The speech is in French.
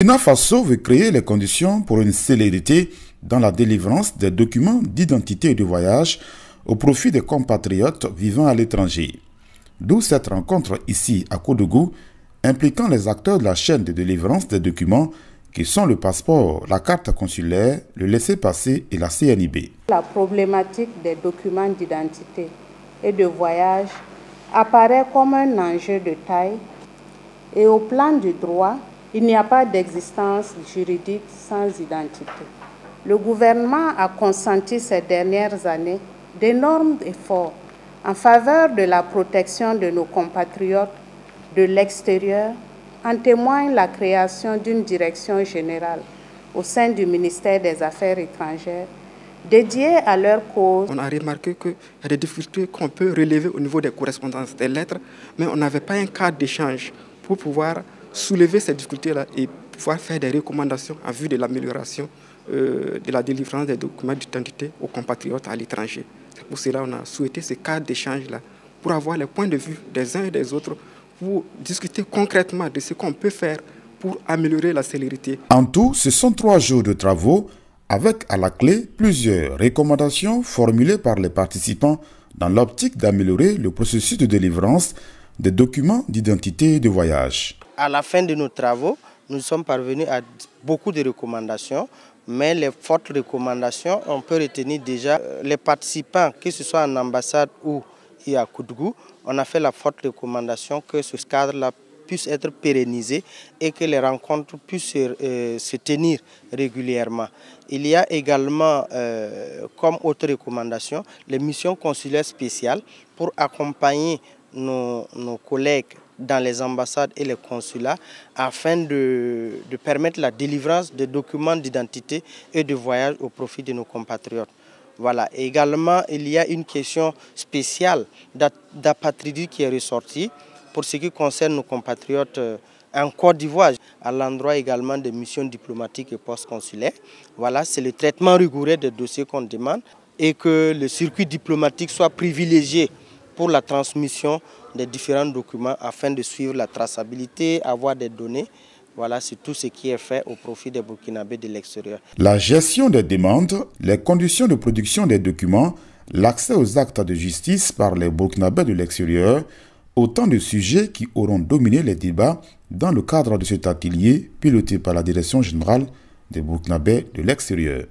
Burkina Faso veut créer les conditions pour une célérité dans la délivrance des documents d'identité et de voyage au profit des compatriotes vivant à l'étranger. D'où cette rencontre ici à Koudougou, impliquant les acteurs de la chaîne de délivrance des documents qui sont le passeport, la carte consulaire, le laissez-passer et la CNIB. La problématique des documents d'identité et de voyage apparaît comme un enjeu de taille et au plan du droit, il n'y a pas d'existence juridique sans identité. Le gouvernement a consenti ces dernières années d'énormes efforts en faveur de la protection de nos compatriotes de l'extérieur. En témoigne la création d'une direction générale au sein du ministère des Affaires étrangères dédiée à leur cause. On a remarqué qu'il y a des difficultés qu'on peut relever au niveau des correspondances des lettres, mais on n'avait pas un cadre d'échange pour pouvoir soulever ces difficultés-là et pouvoir faire des recommandations en vue de l'amélioration de la délivrance des documents d'identité aux compatriotes à l'étranger. C'est pour cela qu'on a souhaité ce cadre d'échange-là, pour avoir les points de vue des uns et des autres, pour discuter concrètement de ce qu'on peut faire pour améliorer la célérité. En tout, ce sont 3 jours de travaux avec à la clé plusieurs recommandations formulées par les participants dans l'optique d'améliorer le processus de délivrance des documents d'identité et de voyage. À la fin de nos travaux, nous sommes parvenus à beaucoup de recommandations, mais les fortes recommandations, on peut retenir déjà les participants, que ce soit en ambassade ou à Koudougou, on a fait la forte recommandation que ce cadre-là puisse être pérennisé et que les rencontres puissent se tenir régulièrement. Il y a également, comme autre recommandation, les missions consulaires spéciales pour accompagner nos collègues dans les ambassades et les consulats afin de permettre la délivrance des documents d'identité et de voyage au profit de nos compatriotes. Voilà. Et également, il y a une question spéciale d'apatridie qui est ressortie pour ce qui concerne nos compatriotes en Côte d'Ivoire, à l'endroit également des missions diplomatiques et post-consulaires. Voilà, c'est le traitement rigoureux des dossiers qu'on demande et que le circuit diplomatique soit privilégié pour la transmission des différents documents afin de suivre la traçabilité, avoir des données. Voilà, c'est tout ce qui est fait au profit des Burkinabés de l'extérieur. La gestion des demandes, les conditions de production des documents, l'accès aux actes de justice par les Burkinabés de l'extérieur, autant de sujets qui auront dominé les débats dans le cadre de cet atelier piloté par la Direction générale des Burkinabés de l'extérieur.